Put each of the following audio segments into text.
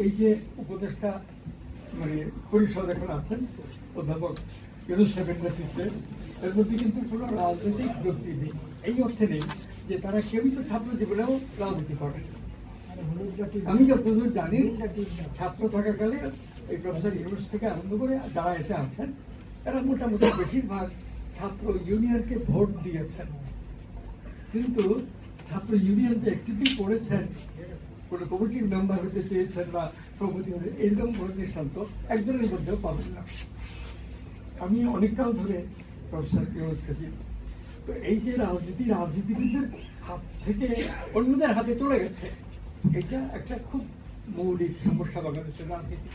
এই যে উপদেষ্টা মানে পরিষদ এখন আছেন অধ্যাপক ইউনূস সাহেবের নেতৃত্বে, এর মধ্যে কিন্তু কোনো রাজনৈতিক ব্যক্তি নেই, এই অর্থে নেই যে তারা কেউই তো ছাত্র জীবনেও রাজনীতি করেন। আমি যতদূর জানি ছাত্র থাকাকালে এই প্রফেসর ইউনূস থেকে আরম্ভ করে যারা এসে আছেন এরা মোটামুটি বেশিরভাগ ছাত্র ইউনিয়নকে ভোট দিয়েছেন, কিন্তু ছাত্র ইউনিয়ন যে অ্যাক্টিভলি করেছেন, কোনো কমিটির মেম্বার হতে চেয়েছেন বা সভাপতি হতে, এইরকম কোনো দৃষ্টান্ত একজনের মধ্যেও পাবেন না। আমি অনেককাল ধরে প্রফেসর ইউনূসকে চিনি। তো এই যে রাজনীতিবিদদের হাত থেকে অন্যদের হাতে চলে গেছে, এটা একটা খুব মৌলিক সমস্যা বাংলাদেশের রাজনীতি।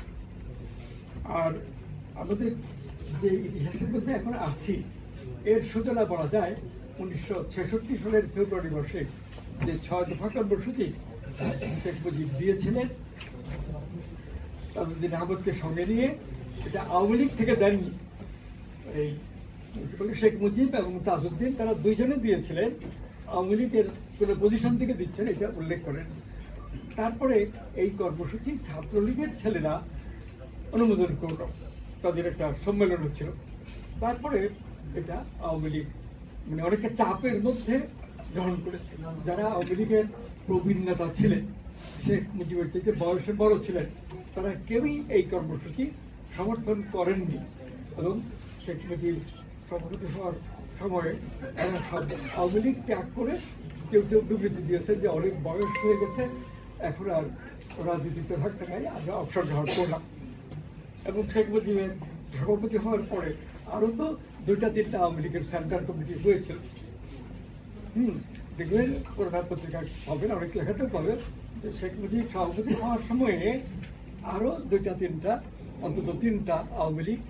আর আমাদের যে ইতিহাসের মধ্যে এখন আছি এর সূচনা বলা যায় 1966 সালের ফেব্রুয়ারি মাসে যে 6 দফা কর্মসূচি শেখ মুজিব দিয়েছিলেন তাজউদ্দিন আহমদকে সঙ্গে নিয়ে। এটা আওয়ামী লীগ থেকে দেননি, এই শেখ মুজিব এবং তাজউদ্দিন তারা দুইজনে দিয়েছিলেন, আওয়ামী লীগের কোনো পজিশন থেকে দিচ্ছেন এটা উল্লেখ করেন। তারপরে এই কর্মসূচি ছাত্রলীগের ছেলেরা অনুমোদন করল, তাদের একটা সম্মেলন হচ্ছিল। তারপরে এটা আওয়ামী লীগ মানে অনেকটা চাপের মধ্যে গ্রহণ করেছে। যারা আওয়ামী লীগের প্রবীণ নেতা ছিলেন, শেখ মুজিবের থেকে বয়সে বড় ছিলেন, তারা কেউই এই কর্মসূচি সমর্থন করেননি। এবং শেখ মুজিব সভাপতি হওয়ার সময়ে আওয়ামী লীগ ত্যাগ করে কেউ কেউ বিবৃতি দিয়েছেন যে অনেক বয়স হয়ে গেছে, এখন আর রাজনীতিতে থাকতে নাই, আমরা অবসর গ্রহণ করলাম। এবং শেখ মুজিবের সভাপতি হওয়ার পরে আরও তো 2-3টা আওয়ামী লীগের সেন্ট্রাল কমিটি হয়েছিল। দেখবেন করোনা পত্রিকায় পাবেন, অনেক লেখাতেও পাবেন যে শেখ মুজিব সভাপতি হওয়ার সময়ে আরও 2-3টা অন্তত 3টা আওয়ামী লীগ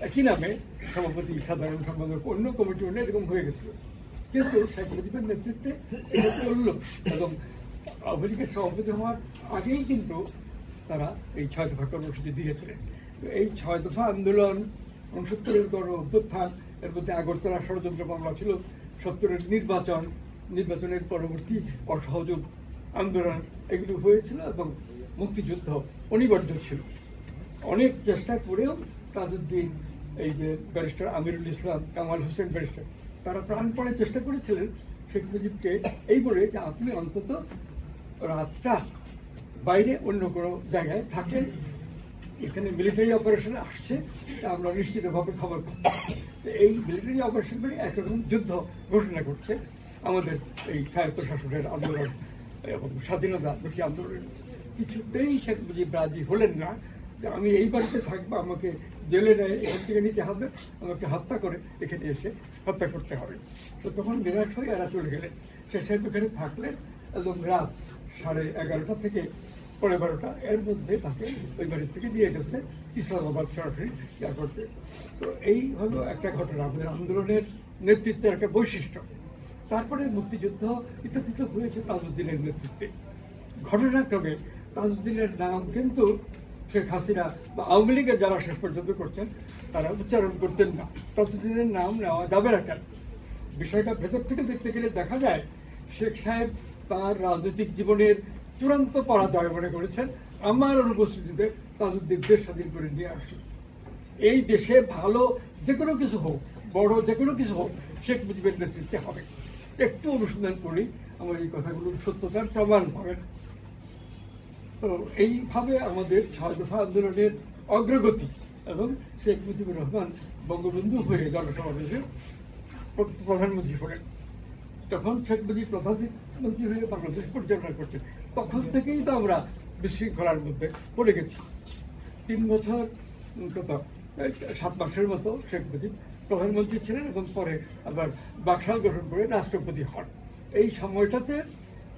একই নামে সভাপতি, সাধারণ সম্পাদক, অন্য কমিটি অন্য এরকম হয়ে গেছিল। কিন্তু শেখ মুজিবের নেতৃত্বে এটা চলল এবং আওয়ামী লীগের সভাপতি হওয়ার আগেই কিন্তু তারা এই 6 দফা কর্মসূচি দিয়েছিলেন। তো এই 6 দফা আন্দোলন, 69-এর গণ অভ্যুত্থান, এর মধ্যে আগরতলা ষড়যন্ত্র মামলা ছিল, 70-এর নির্বাচনের পরবর্তী অসহযোগ আন্দোলন, এগুলো হয়েছিল এবং মুক্তিযুদ্ধ অনিবার্য ছিল। অনেক চেষ্টা করেও তাজউদ্দিন, এই যে ব্যারিস্টার আমিরুল ইসলাম, কামাল হোসেন ব্যারিস্টার, তারা প্রাণপণে চেষ্টা করেছিলেন শেখ মুজিবকে এই বলে যে আপনি অন্তত রাতটা বাইরে অন্য কোনো জায়গায় থাকেন, এখানে মিলিটারি অপারেশন আসছে, আমরা নিশ্চিতভাবে খবর পাচ্ছি। এই মিলিটারি অপারেশন মানে একরকম যুদ্ধ ঘোষণা করছে আমাদের এই স্বায়ত্তশাসনের আন্দোলন এবং স্বাধীনতা বেশি আন্দোলন। কিছুতেই শেখ মুজিব রাজি হলেন না যে আমি এই বাড়িতে থাকবো, আমাকে জেলে নেয়, এখান থেকে নিতে হবে, আমাকে হত্যা করে এখানে এসে হত্যা করতে হবে। তো তখন নিরাশ হয়ে এরা চলে গেলেন। সে সাহেব এখানে থাকলেন এবং রাত 11:30 থেকে 12:30 এর মধ্যে তাকে ওই বাড়ি থেকে নিয়ে গেছে ইসলামাবাদ সরাসরি এয়ারপোর্টে। তো এই হলো একটা ঘটনা, আমাদের আন্দোলনের নেতৃত্বের একটা বৈশিষ্ট্য। তারপরে মুক্তিযুদ্ধ ইত্যাদি হয়েছে তাজউদ্দিনের নেতৃত্বে। ঘটনাক্রমে তাজউদ্দিনের নাম কিন্তু শেখ হাসিনা বা আওয়ামী লীগের যারা শেষ পর্যন্ত করছেন তারা উচ্চারণ করতেন না। তাজউদ্দিনের নাম নেওয়া যাবে না কেন? বিষয়টা ভেতর থেকে দেখতে গেলে দেখা যায় শেখ সাহেব তার রাজনৈতিক জীবনের চূড়ান্ত পরাজয় মনে করেছেন আমার অনুপস্থিতিতে তাজউদ্দিন দেশ স্বাধীন করে নিয়ে আসুন। এই দেশে ভালো যে কোনো কিছু হোক, বড় যে কোনো কিছু হোক, শেখ মুজিবের নেতৃত্বে হবে। একটু অনুসন্ধান করেই আমার এই কথাগুলোর সত্যতার প্রমাণ পাবেন। তো এইভাবে আমাদের 6 দফা আন্দোলনের অগ্রগতি এবং শেখ মুজিবুর রহমান বঙ্গবন্ধু হয়ে জনসমাবেশে প্রধানমন্ত্রী হলেন। তখন শেখ মুজিব প্রধানমন্ত্রী হয়ে বাংলাদেশ পরিচালনা করছেন। তখন থেকেই তো আমরা বিশৃঙ্খলার মধ্যে পড়ে গেছি। 3 বছর 7 মাসের মতো শেখ মুজিব প্রধানমন্ত্রী ছিলেন এবং পরে আবার বাকশাল গঠন করে রাষ্ট্রপতি হন। এই সময়টাতে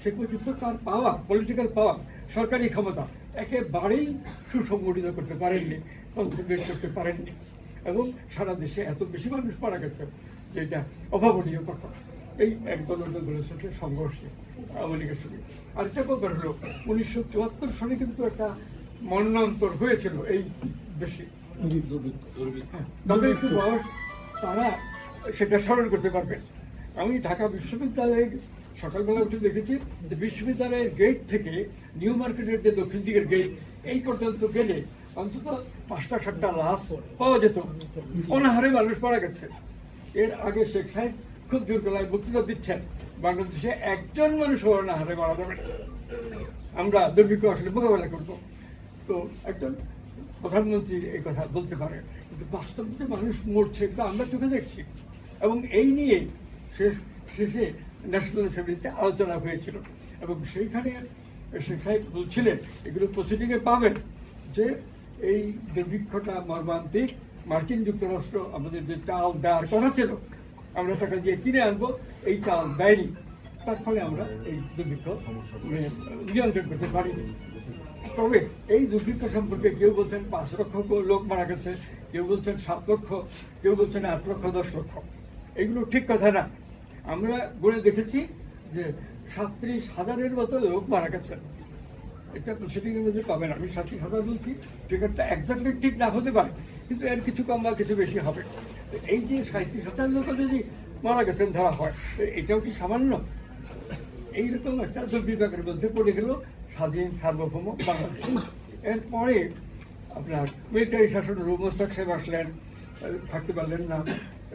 শেখ মুজিব তো তার পাওয়ার, পলিটিক্যাল পাওয়ার, সরকারি ক্ষমতা একেবারেই সুসংগঠিত করতে পারেননি, কনসেন্ট্রেট করতে পারেননি এবং সারা দেশে এত বেশি মানুষ মারা গেছে যে এটা অভাবনীয় তখন। এই একদল অন্য দলের সাথে সংঘর্ষে আওয়ামী লীগের সঙ্গে। আরেকটা ব্যাপার হলো 1974 সালে কিন্তু একটা মন্বন্তর হয়েছিল এই দেশে। তাদের একটু বয়স, তারা সেটা স্মরণ করতে পারবেন। আমি ঢাকা বিশ্ববিদ্যালয়ে সকালবেলা উঠে দেখেছি যে বিশ্ববিদ্যালয়ের গেট থেকে নিউ মার্কেটের যে দক্ষিণ দিকের গেট, এই পর্যন্ত গেলে অন্তত 5টা-7টা লাশ পাওয়া যেত, অনাহারে মানুষ মারা গেছে। এর আগে শেখ সাহেব খুব জোর গলায় বক্তৃতা দিচ্ছেন, বাংলাদেশে একজন মানুষ অনাহারে মারা যাবে না, আমরা দুর্ভিক্ষ আসলে মোকাবেলা করবো। তো একজন প্রধানমন্ত্রী এই কথা বলতে পারে, কিন্তু বাস্তবে মানুষ মরছে, কিন্তু আমরা চোখে দেখছি। এবং এই নিয়ে শেষে ন্যাশনাল অ্যাসেম্বলিতে আলোচনা হয়েছিল, এবং সেইখানে শেখ সাহেব বলছিলেন, এগুলো প্রসিডিংয়ে পাবেন, যে এই দুর্ভিক্ষটা মর্মান্তিক, মার্কিন যুক্তরাষ্ট্র আমাদের যে চাল দেওয়ার কথা ছিল আমরা টাকা দিয়ে কিনে আনবো, এই চাল দেয়নি, তার ফলে আমরা এই দুর্ভিক্ষ নিয়ন্ত্রণ করতে পারিনি। তবে এই দুর্ভিক্ষ সম্পর্কে কেউ বলছেন 5 লক্ষ লোক মারা গেছে, কেউ বলছেন 7 লক্ষ, কেউ বলছেন 8 লক্ষ 10 লক্ষ। এগুলো ঠিক কথা না। আমরা গড়ে দেখেছি যে 37,000-এর মতো লোক মারা গেছে। এটা প্রসিডিংয়ের মধ্যে পাবেন। আমি 37,000 বলছি, ফিগারটা একজাক্টলি ঠিক না হতে পারে, কিন্তু এর কিছু কম বা কিছু বেশি হবে। এই যে 37,000 লোক যদি মারা গেছেন ধরা হয়, এটাও কি সামান্য? এইরকম একটা দুর্বিপাকের মধ্যে পড়ে গেল স্বাধীন সার্বভৌম বাংলাদেশ। এরপরে আপনার মিলিটারি শাসন মোস্তাক সাহেব আসলেন, থাকতে পারলেন না,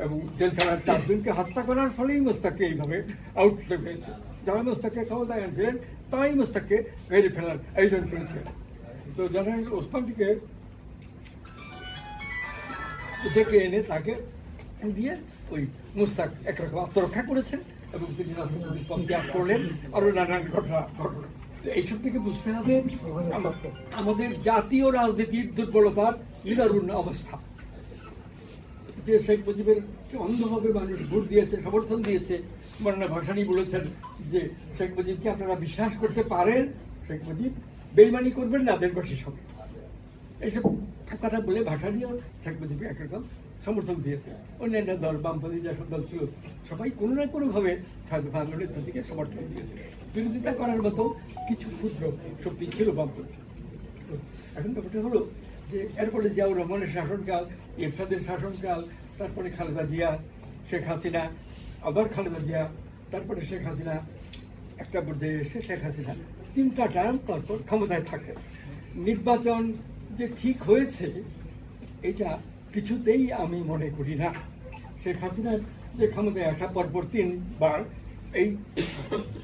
এবং জেলখানার 4 জনকে হত্যা করার ফলেই মোস্তাককে এইভাবে আউটলে হয়েছে। যারা মোস্তাককে ক্ষমতায় আনছিলেন তারাই মোস্তাককে মেরে ফেলার আয়োজন করেছিলেন। তো জেনারেল ওসমানীকে ডেকে এনে তাকে দিয়ে ওই মোস্তাক একরকম আত্মরক্ষা করেছেন, এবং তিনি রাষ্ট্রপতি পদ ত্যাগ করলেন, আরো নানান ঘটনা ঘটল। এইসব থেকে বুঝতে হবে আমাদের জাতীয় রাজনীতির দুর্বলতার নিদারুণ অবস্থা। যে শেখ মুজিবের অন্ধভাবে মানুষ ভোট দিয়েছে, সমর্থন দিয়েছে। মাননীয় ভাসানী বলেছেন যে শেখ মুজিবকে আপনারা বিশ্বাস করতে পারেন, শেখ মুজিব বেইমানি করবেন না দেশবাসীর সঙ্গে। এইসব কথা বলে ভাসানীও শেখ মুজিবকে একরকম সমর্থন দিয়েছে। অন্যান্য দল, বামপন্থী যেসব দল ছিল, সবাই কোনো না কোনোভাবে ছাত্র আন্দোলনের দিকে সমর্থন দিয়েছে। বিরোধিতা করার মতো কিছু ক্ষুদ্র শক্তি ছিল বামপন্থী। এখন ব্যাপারটা হলো যে এরপরে জিয়াউর রহমানের শাসনকাল, এরশাদের শাসনকাল, তারপরে খালেদা জিয়া, শেখ হাসিনা, আবার খালেদা জিয়া, তারপরে শেখ হাসিনা, একটা পর্যায়ে এসে শেখ হাসিনা 3টা টার্ম পরপর ক্ষমতায় থাকে। নির্বাচন যে ঠিক হয়েছে এটা কিছুতেই আমি মনে করি না। শেখ হাসিনার যে ক্ষমতায় আসা পরপর 3বার, এই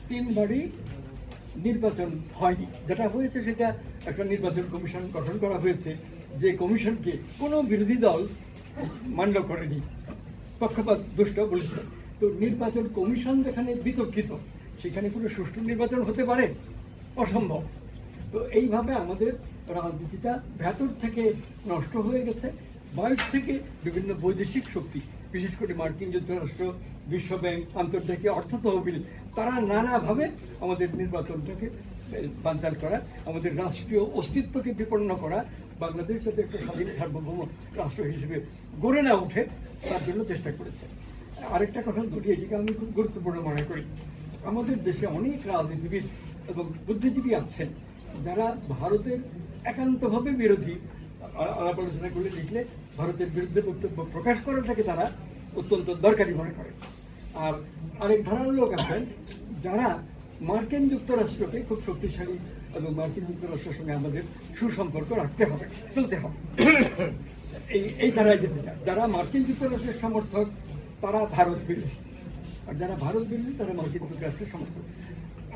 3বারই নির্বাচন হয়নি। যেটা হয়েছে সেটা একটা নির্বাচন কমিশন গঠন করা হয়েছে, যে কমিশনকে কোনো বিরোধী দল মান্য করেনি, পক্ষপাত দুষ্ট বলেছে। তো নির্বাচন কমিশন যেখানে বিতর্কিত, সেখানে কোনো সুষ্ঠু নির্বাচন হতে পারে? অসম্ভব। তো এইভাবে আমাদের রাজনীতিটা ভেতর থেকে নষ্ট হয়ে গেছে। বাইরে থেকে বিভিন্ন বৈদেশিক শক্তি, বিশেষ করে মার্কিন যুক্তরাষ্ট্র, বিশ্বব্যাংক, আন্তর্জাতিক অর্থ তহবিল, তারা নানাভাবে আমাদের নির্বাচনটাকে বানচাল করা, আমাদের রাষ্ট্রীয় অস্তিত্বকে বিপন্ন করা, বাংলাদেশ যাতে একটা স্বাধীন সার্বভৌম রাষ্ট্র হিসেবে গড়ে না ওঠে তার জন্য চেষ্টা করেছে। আরেকটা কথা বলি, এটিকে আমি খুব গুরুত্বপূর্ণ মনে করি। আমাদের দেশে অনেক রাজনীতিবিদ এবং বুদ্ধিজীবী আছেন যারা ভারতের একান্তভাবে বিরোধী। আলাপ আলোচনা করলে লিখলে ভারতের বিরুদ্ধে বক্তব্য প্রকাশ করাটাকে তারা অত্যন্ত দরকারি মনে করে। আর আরেক ধারার লোক আছেন যারা মার্কিন যুক্তরাষ্ট্রকে খুব শক্তিশালী, এবং মার্কিন যুক্তরাষ্ট্রের সঙ্গে আমাদের সুসম্পর্ক রাখতে হবে, চলতে হবে, এই ধারায় যেতে চায়। যারা মার্কিন যুক্তরাষ্ট্রের সমর্থক তারা ভারত বিরোধী, আর যারা ভারত বিরোধী তারা মার্কিন যুক্তরাষ্ট্রের সমর্থক।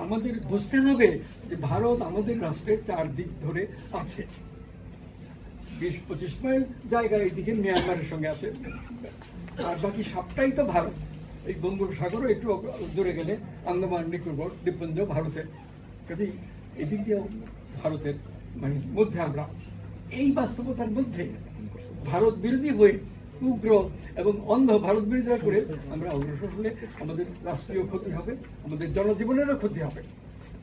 আমাদের বুঝতে হবে যে ভারত আমাদের রাষ্ট্রের 4 দিক ধরে আছে। 20-25 মাইল জায়গায় এইদিকে মিয়ানমারের সঙ্গে আছে, আর বাকি সবটাই তো ভারত। এই বঙ্গোপসাগরও একটু দূরে গেলে আন্দামান নিকোবর দ্বীপপুঞ্জ ভারতের, কাজেই এদিক দিয়েও ভারতের মানে মধ্যে আমরা। এই বাস্তবতার মধ্যে ভারত বিরোধী হয়ে উগ্র এবং অন্ধ ভারত বিরোধিতা করে আমরা অগ্রসর হলে আমাদের রাষ্ট্রীয় ক্ষতি হবে, আমাদের জনজীবনেরও ক্ষতি হবে।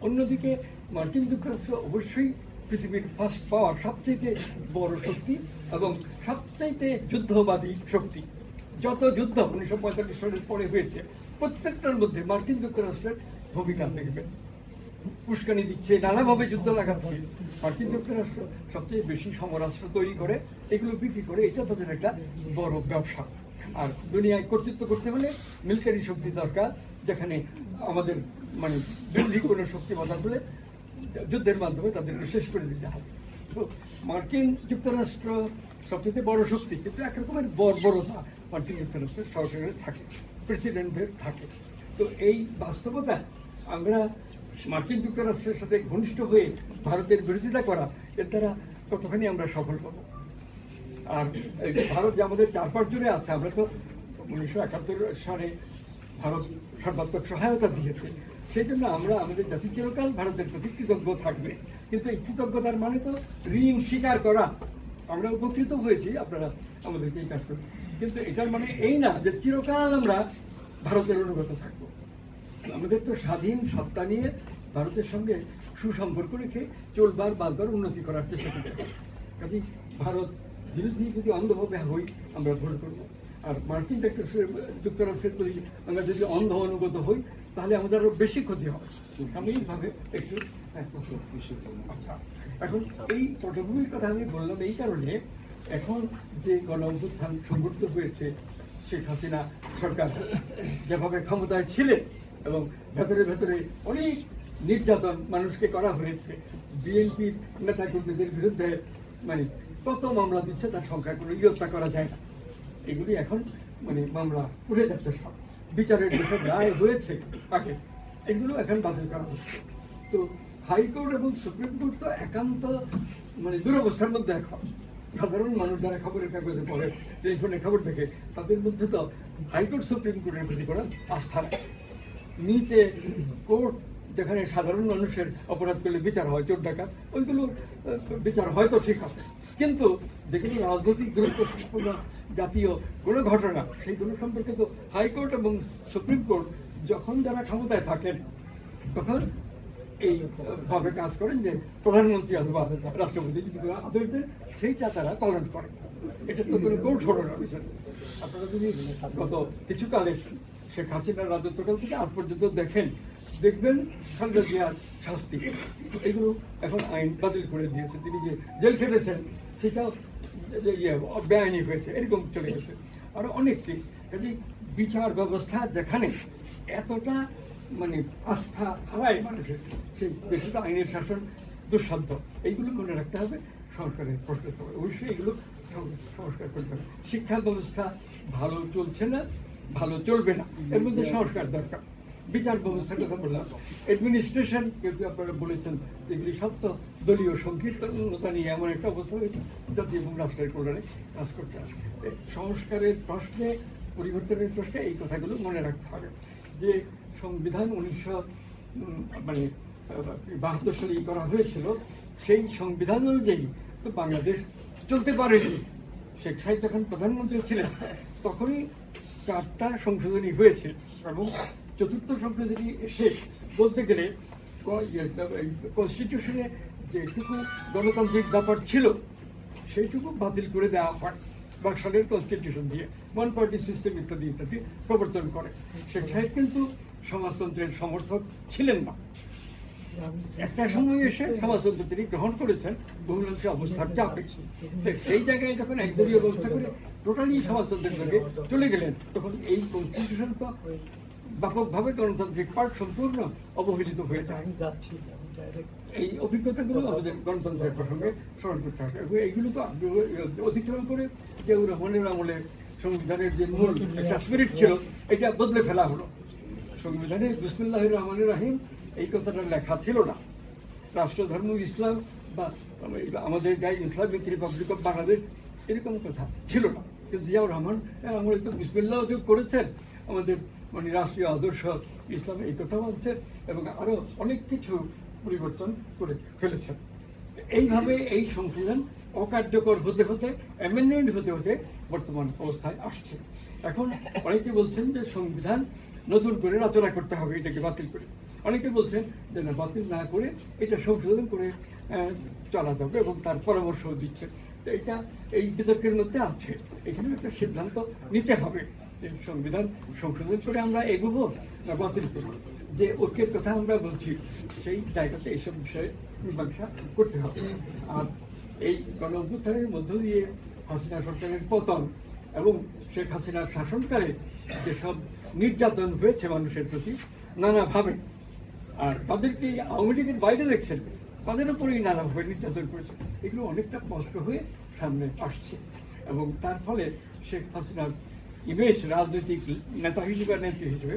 অন্যদিকে মার্কিন যুক্তরাষ্ট্র অবশ্যই পৃথিবীর ফার্স্ট পাওয়ার, সবচেয়ে বড় শক্তি এবং সবচাইতে যুদ্ধবাদী শক্তি। যত যুদ্ধ 1945 সালের পরে হয়েছে প্রত্যেকটার মধ্যে মার্কিন যুক্তরাষ্ট্রের ভূমিকা দেখবেন। উস্কানি দিচ্ছে, নানাভাবে যুদ্ধ লাগাচ্ছে। মার্কিন যুক্তরাষ্ট্র সবচেয়ে বেশি সমরাস্ত্র তৈরি করে, এগুলো বিক্রি করে, এটা তাদের একটা বড় ব্যবসা। আর দুনিয়ায় কর্তৃত্ব করতে হলে মিলিটারি শক্তি দরকার, যেখানে আমাদের মানে বিরোধী কোনো শক্তি বাধা হলে যুদ্ধের মাধ্যমে তাদেরকে শেষ করে দিতে হবে। তো মার্কিন যুক্তরাষ্ট্র সবচেয়ে বড় শক্তি, কিন্তু একরকমের বর্বরতা মার্কিন যুক্তরাষ্ট্রের সরকারের থাকে, প্রেসিডেন্টের থাকে। তো এই বাস্তবতা আমরা মার্কিন যুক্তরাষ্ট্রের সাথে ঘনিষ্ঠ হয়ে ভারতের বিরোধিতা করা, এর দ্বারা কতখানি আমরা সফল হব। আর ভারত যে আমাদের 4-5 জনে আছে, আমরা তো 1971 সালে ভারত সর্বাত্মক সহায়তা দিয়েছে, সেই জন্য আমরা আমাদের জাতি চিরকাল ভারতের প্রতি কৃতজ্ঞ থাকবে। কিন্তু এই কৃতজ্ঞতার মানে তো ঋণ স্বীকার করা। আমরা উপকৃত হয়েছি, আপনারা আমাদেরকে এই কাজ করেন, কিন্তু এটার মানে এই না যে চিরকাল আমরা ভারতের অনুগত থাকবো। আমাদের তো স্বাধীন সত্তা নিয়ে ভারতের সঙ্গে সুসম্পর্ক রেখে চলবার বালবার উন্নতি করার চেষ্টা করতে হবে। কাজে ভারত বিরোধী যদি অন্ধভাবে হই, আমরা ভুল করবো। আর মার্কিন যুক্তরাষ্ট্রের প্রতি আমরা যদি অন্ধ অনুগত হই, তাহলে আমাদের আরো বেশি ক্ষতি হবে। সাময়িকভাবে একটু আচ্ছা, এখন এই পটভূমির কথা আমি বললাম এই কারণে, এখন যে গণ অভ্যুত্থান সংঘটিত হয়েছে, শেখ হাসিনা সরকার যেভাবে ক্ষমতায় ছিলেন এবং ভেতরে ভেতরে অনেক নির্যাতন মানুষকে করা হয়েছে, বিএনপির নেতা কর্মীদের বিরুদ্ধে মানে কত মামলা দিচ্ছে, তার সংখ্যা কোনো ইয়ত্তা করা যায় না। এগুলি এখন মানে মামলা উঠে যাচ্ছে, সব বিচারের যেসব রায় হয়েছে আগে, এগুলো এখন বাতিল করা হচ্ছে। তো হাইকোর্ট এবং সুপ্রিম কোর্ট তো একান্ত মানে দুরবস্থার মধ্যে এখন। সাধারণ মানুষ যারা খবরের কাগজে পড়ে, টেলিফোনে খবর দেখে, তাদের মধ্যে তো হাইকোর্ট সুপ্রিম কোর্টের প্রতি কোনো আস্থা নেই। নিচে কোর্ট, যেখানে সাধারণ মানুষের অপরাধ করলে বিচার হয়, চোর ডাকাত, ওইগুলো বিচার হয়তো ঠিক আছে, কিন্তু যেগুলো রাজনৈতিক গুরুত্বপূর্ণ জাতীয় কোনো ঘটনা, সেইগুলো সম্পর্কে তো হাইকোর্ট এবং সুপ্রিম কোর্ট যখন যারা ক্ষমতায় থাকেন তখন এই ভাবে কাজ করেন যে প্রধানমন্ত্রী অথবা রাষ্ট্রপতি যদি আদেশ দেন, সেইটা তারা পালন করেন। এটা তো কোনো কৌশল বিষয়। আপনারা যদি গত কিছুকালে শেখ হাসিনার রাজত্বকাল থেকে আজ পর্যন্ত দেখবেন খালেদা জিয়ার শাস্তি, এগুলো এখন আইন বাতিল করে দিয়েছে। তিনি যে জেল খেটেছেন সেটাও বেআইনি হয়েছে, এরকম চলে গেছে। আরো অনেকটি কাজে বিচার ব্যবস্থা যেখানে এতটা মানে আস্থা হারায় মানুষের, সেই দেশে তো আইনের শাসন দুঃসাধ্য। এইগুলো মনে রাখতে হবে, সংস্কারের প্রশ্ন হবে, অবশ্যই এগুলো সংস্কার করতে হবে। শিক্ষা ব্যবস্থা ভালো চলছে না, ভালো চলবে না, এর মধ্যে সংস্কার দরকার। বিচার ব্যবস্থার কথা বললাম, অ্যাডমিনিস্ট্রেশন কিন্তু আপনারা বলেছেন, এগুলি সব তো দলীয় সংকীর্ণতা নিয়ে এমন একটা অবস্থা হয়েছে, জাতীয় এবং রাষ্ট্রের কল্যাণে কাজ করতে হবে। সংস্কারের প্রশ্নে, পরিবর্তনের প্রশ্নে এই কথাগুলো মনে রাখতে হবে যে সংবিধান 1972 সালে করা হয়েছিল, সেই সংবিধান অনুযায়ী তো বাংলাদেশ চলতে পারেনি। শেখ সাহেব যখন প্রধানমন্ত্রী ছিলেন তখনই 4টা সংশোধনী হয়েছে, এবং 4র্থ সংশোধনী এসে বলতে গেলে কনস্টিটিউশনে যেটুকু গণতান্ত্রিক ব্যাপার ছিল সেইটুকু বাতিল করে দেওয়া হয় বাকশালের কনস্টিটিউশন দিয়ে, ওয়ান পার্টি সিস্টেম ইত্যাদি ইত্যাদি প্রবর্তন করে। শেখ সাহেব কিন্তু সমাজতন্ত্রের সমর্থক ছিলেন না। একটা সময় এসে সমাজতন্ত্র তিনি গ্রহণ করেছেন বহুলাংশে অবস্থার চাপে। সেই জায়গায় যখন একদলীয় ব্যবস্থা করে টোটালি সমাজতন্ত্রের দিকে চলে গেলেন, তখন এই কনস্টিটিউশন তো ব্যাপকভাবে গণতান্ত্রিক পার্ট সম্পূর্ণ অবহেলিত হয়ে যায়। এই অভিজ্ঞতাগুলো আমাদের গণতন্ত্রের প্রসঙ্গে স্মরণ করতে হবে। এইগুলো তো অতিক্রম করে জিয়াউর রহমানের আমলে সংবিধানের যে মূল একটা স্পিরিট ছিল, এটা বদলে ফেলা হলো। সংবিধানে বিসমিল্লাহির রহমানির রহিম এই কথাটা লেখা ছিল না। রাষ্ট্রধর্ম ইসলাম বা আমাদের গায়ে ইসলামিক রিপাবলিক অফ বাংলাদেশ এরকম কথা ছিল না, কিন্তু জিয়াউর রহমান আমলে তো বিসমিল্লাহ যোগ করেছেন, আমাদের মানে রাষ্ট্রীয় আদর্শ ইসলাম এই কথা বলছেন, এবং আরো অনেক কিছু পরিবর্তন করে ফেলেছেন। এইভাবে এই সংশোধন অকার্যকর হতে হতে, অ্যামেন্ডমেন্ট হতে হতে বর্তমান অবস্থায় আসছে। এখন অনেকে বলছেন যে সংবিধান নতুন করে রচনা করতে হবে, এটাকে বাতিল করে। অনেকে বলছেন যে না, বাতিল না করে এটা সংশোধন করে চালাতে হবে, এবং তার পরামর্শ দিচ্ছে। তো এটা এই বিতর্কের মধ্যে আছে, এখানে একটা সিদ্ধান্ত নিতে হবে। সংবিধান সংশোধন করে আমরা এগোবো না বাতিল করবো, যে ঐক্যের কথা আমরা বলছি, সেই জায়গাতে এইসব বিষয়ে মীমাংসা করতে হবে। আর এই গণ অভ্যুত্থানের মধ্য দিয়ে হাসিনা সরকারের পতন এবং শেখ হাসিনার শাসনকালে যেসব নির্যাতন হয়েছে মানুষের প্রতি নানাভাবে, আর তাদেরকে আওয়ামী লীগের বাইরে দেখছেন, তাদের উপরেই নানাভাবে নির্যাতন করেছে, এগুলো অনেকটা স্পষ্ট হয়ে সামনে আসছে। এবং তার ফলে শেখ হাসিনার ইমেজ রাজনৈতিক নেতা হিসেবে নেত্রী হিসেবে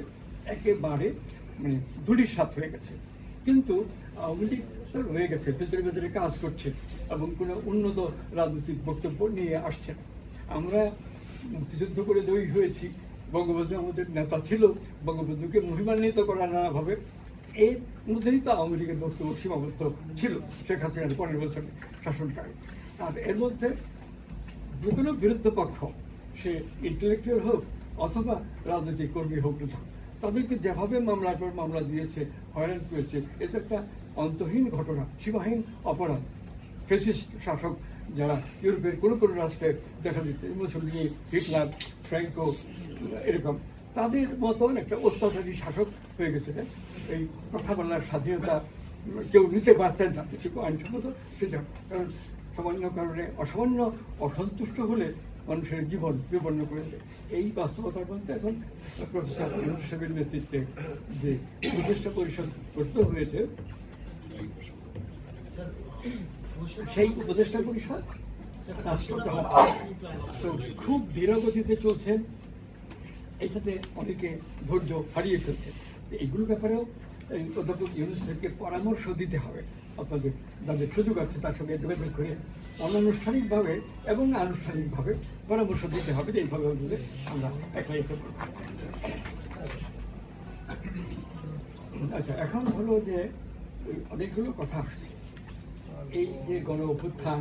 একেবারে মানে ধূলিসাৎ হয়ে গেছে। কিন্তু আওয়ামী লীগ রয়ে গেছে, ভেতরে ভেতরে কাজ করছে এবং কোনো উন্নত রাজনৈতিক বক্তব্য নিয়ে আসছে না। আমরা মুক্তিযুদ্ধ করে জয়ী হয়েছি, বঙ্গবন্ধু আমাদের নেতা ছিল, বঙ্গবন্ধুকে মহিমান্বিত করা নানাভাবে, এর মধ্যেই তো আওয়ামী লীগের বক্তব্য সীমাবদ্ধ ছিল শেখ হাসিনার 15 বছরের শাসনকালে। আর এর মধ্যে যে কোনো বিরুদ্ধ পক্ষ, সে ইন্টেলেকচুয়াল হোক অথবা রাজনৈতিক কর্মী হোক না, তাদেরকে যেভাবে মামলার পর মামলা দিয়েছে, হয়রান করেছে, এটা একটা অন্তহীন ঘটনা, সীমাহীন অপরাধ। ফ্যাসিস্ট শাসক যারা ইউরোপের কোনো কোনো রাষ্ট্রে দেখা দিচ্ছে, মুসলিম, হিটলার, ফ্র্যাঙ্কো, এরকম তাদের মতন একটা অত্যাচারী শাসক হয়ে গেছে। এই কথা বলার স্বাধীনতা কেউ নিতে পারতেন না, কিছু আইনসম্মত সেটা, কারণ সামান্য কারণে অসামান্য অসন্তুষ্ট হলে মানুষের জীবন বিপন্ন করেছে। এই বাস্তবতার মধ্যে এখন প্রফেসর ইউনূস সাহেবের নেতৃত্বে যে উপদেষ্টা পরিষদ গঠিত হয়েছে, সেই উপদেষ্টা পরিষদ রাষ্ট্র তো খুব ধীরগতিতে চলছেন, এটাতে অনেকে ধৈর্য হারিয়ে ফেলছে। এইগুলোর ব্যাপারেও অধ্যাপক ইউনূস সাহেবকে পরামর্শ দিতে হবে, আপনাদের যাদের সুযোগ আছে তার সঙ্গে যোগাযোগ করে অনানুষ্ঠানিকভাবে এবং আনুষ্ঠানিকভাবে পরামর্শ দিতে হবে যে এইভাবে বলে আমরা একলাই একটা। আচ্ছা, এখন হলো যে অনেকগুলো কথা আসছে, এই যে গণ অভ্যুত্থান,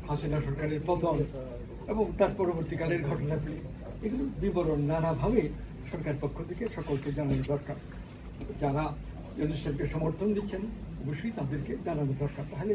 হাসিনা সরকারের পতন এবং তার পরবর্তীকালের ঘটনাগুলি, এগুলো বিবরণ নানাভাবে সরকার পক্ষ থেকে সকলকে জানানো দরকার। যারা ইউনূস সাহেবকে সমর্থন দিচ্ছেন অবশ্যই তাদেরকে জানানো দরকার, তাহলে